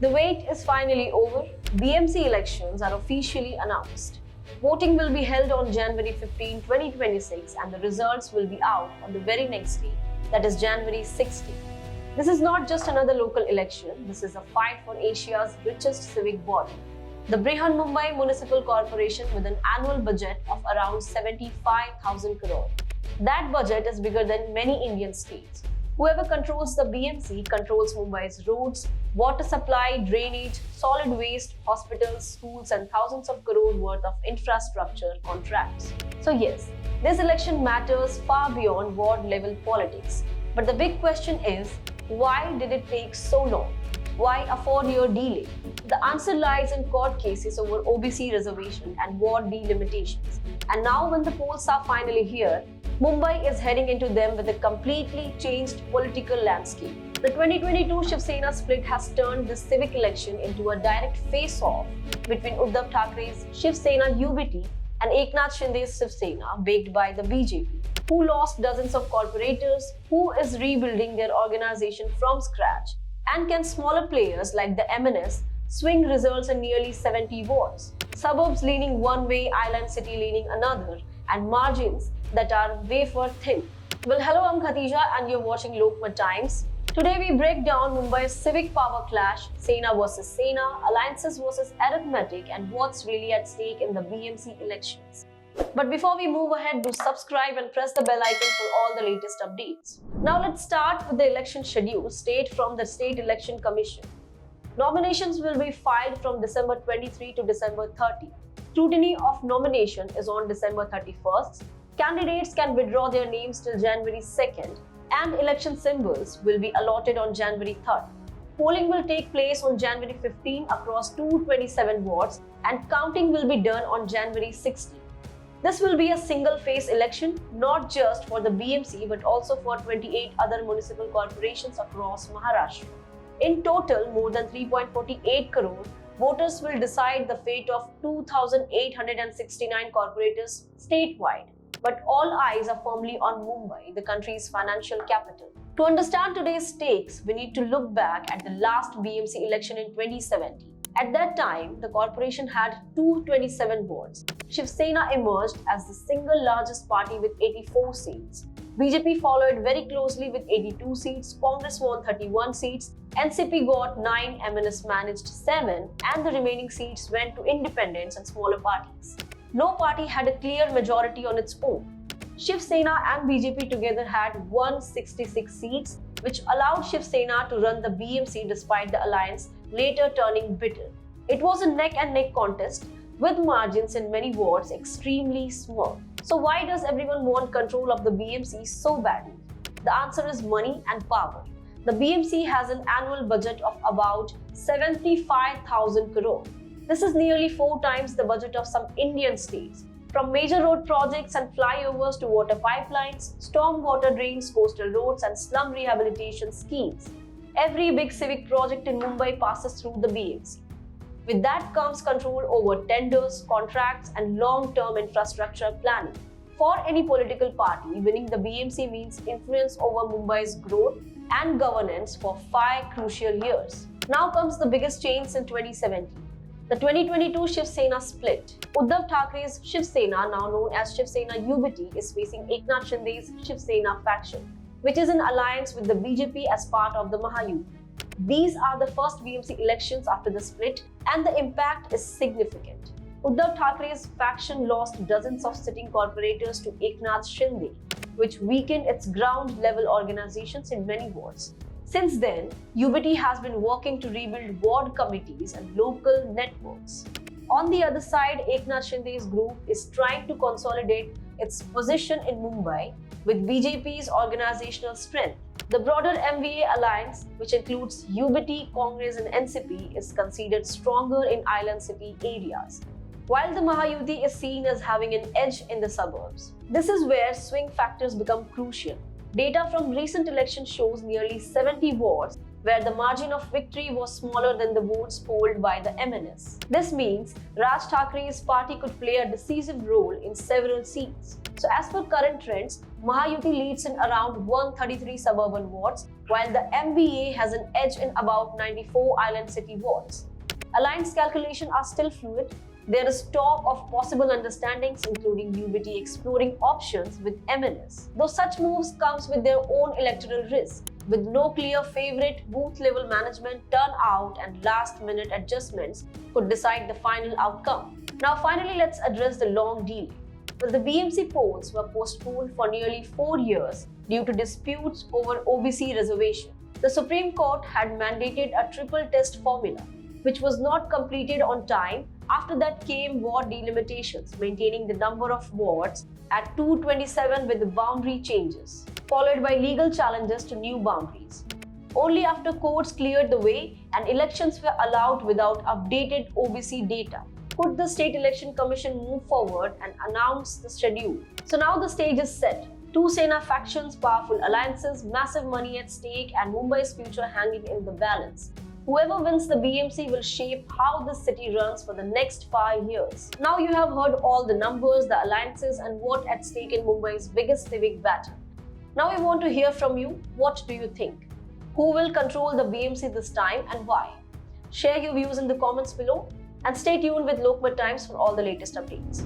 The wait is finally over. BMC elections are officially announced. Voting will be held on January 15, 2026 and the results will be out on the very next day, that is January 16. This is not just another local election, this is a fight for Asia's richest civic body, the Mumbai Municipal Corporation, with an annual budget of around 75,000 crore. That budget is bigger than many Indian states. Whoever controls the BMC controls Mumbai's roads, water supply, drainage, solid waste, hospitals, schools and thousands of crore worth of infrastructure contracts. So yes, this election matters far beyond ward level politics. But the big question is, why did it take so long? Why a 4-year delay? The answer lies in court cases over OBC reservation and ward delimitations. And now when the polls are finally here, Mumbai is heading into them with a completely changed political landscape. The 2022 Shiv Sena split has turned this civic election into a direct face-off between Uddhav Thackeray's Shiv Sena UBT and Eknath Shinde's Shiv Sena, backed by the BJP, who lost dozens of corporators, who is rebuilding their organization from scratch, and can smaller players like the MNS swing results in nearly 70 wards, suburbs leaning one way, island city leaning another, and margins that are wafer thin. Well, hello, I'm Khatija and you're watching Lokmat Times. Today we break down Mumbai's civic power clash, Sena versus Sena, alliances versus arithmetic, and what's really at stake in the BMC elections. But before we move ahead, do subscribe and press the bell icon for all the latest updates. Now let's start with the election schedule from the State Election Commission. Nominations will be filed from December 23 to December 30. Scrutiny of nomination is on December 31st. Candidates can withdraw their names till January 2nd, and election symbols will be allotted on January 3rd. Polling will take place on January 15 across 227 wards, and counting will be done on January 16. This will be a single-phase election, not just for the BMC but also for 28 other municipal corporations across Maharashtra. In total, more than 3.48 crore voters will decide the fate of 2,869 corporators statewide. But all eyes are firmly on Mumbai, the country's financial capital. To understand today's stakes, we need to look back at the last BMC election in 2017. At that time, the corporation had 227 wards. Shiv Sena emerged as the single largest party with 84 seats. BJP followed very closely with 82 seats, Congress won 31 seats, NCP got 9, MNS managed 7, and the remaining seats went to independents and smaller parties. No party had a clear majority on its own. Shiv Sena and BJP together had 166 seats, which allowed Shiv Sena to run the BMC despite the alliance later turning bitter. It was a neck-and-neck contest, with margins in many wards extremely small. So why does everyone want control of the BMC so badly? The answer is money and power. The BMC has an annual budget of about 75,000 crore. This is nearly 4 times the budget of some Indian states. From major road projects and flyovers to water pipelines, storm water drains, coastal roads and slum rehabilitation schemes, every big civic project in Mumbai passes through the BMC. With that comes control over tenders, contracts and long-term infrastructure planning. For any political party, winning the BMC means influence over Mumbai's growth and governance for 5 crucial years. Now comes the biggest change in 2017. The 2022 Shiv Sena split. Uddhav Thackeray's Shiv Sena, now known as Shiv Sena UBT, is facing Eknath Shinde's Shiv Sena faction, which is in alliance with the BJP as part of the Mahayuti. These are the first BMC elections after the split, and the impact is significant. Uddhav Thackeray's faction lost dozens of sitting corporators to Eknath Shinde, which weakened its ground-level organizations in many wards. Since then, UBT has been working to rebuild ward committees and local networks. On the other side, Eknath Shinde's group is trying to consolidate its position in Mumbai with BJP's organizational strength. The broader MVA alliance, which includes UBT, Congress and NCP, is considered stronger in island city areas, while the Mahayuti is seen as having an edge in the suburbs. This is where swing factors become crucial. Data from recent elections shows nearly 70 wards where the margin of victory was smaller than the votes polled by the MNS. This means Raj Thakre's party could play a decisive role in several seats. So as per current trends, Mahayuti leads in around 133 suburban wards, while the MBA has an edge in about 94 island city wards. Alliance calculations are still fluid. There is talk of possible understandings, including UBT exploring options with MNS. Though such moves comes with their own electoral risk. With no clear favorite, booth-level management, turnout and last-minute adjustments could decide the final outcome. Now finally, let's address the long delay. Well, the BMC polls were postponed for nearly 4 years due to disputes over OBC reservation. The Supreme Court had mandated a triple test formula, which was not completed on time. After that came ward delimitations, maintaining the number of wards at 227 with the boundary changes, followed by legal challenges to new boundaries. Only after courts cleared the way and elections were allowed without updated OBC data could the State Election Commission move forward and announce the schedule. So now the stage is set. Two Sena factions, powerful alliances, massive money at stake, and Mumbai's future hanging in the balance. Whoever wins the BMC will shape how this city runs for the next 5 years. Now you have heard all the numbers, the alliances, and what at stake in Mumbai's biggest civic battle. Now we want to hear from you. What do you think? Who will control the BMC this time and why? Share your views in the comments below and stay tuned with Lokmat Times for all the latest updates.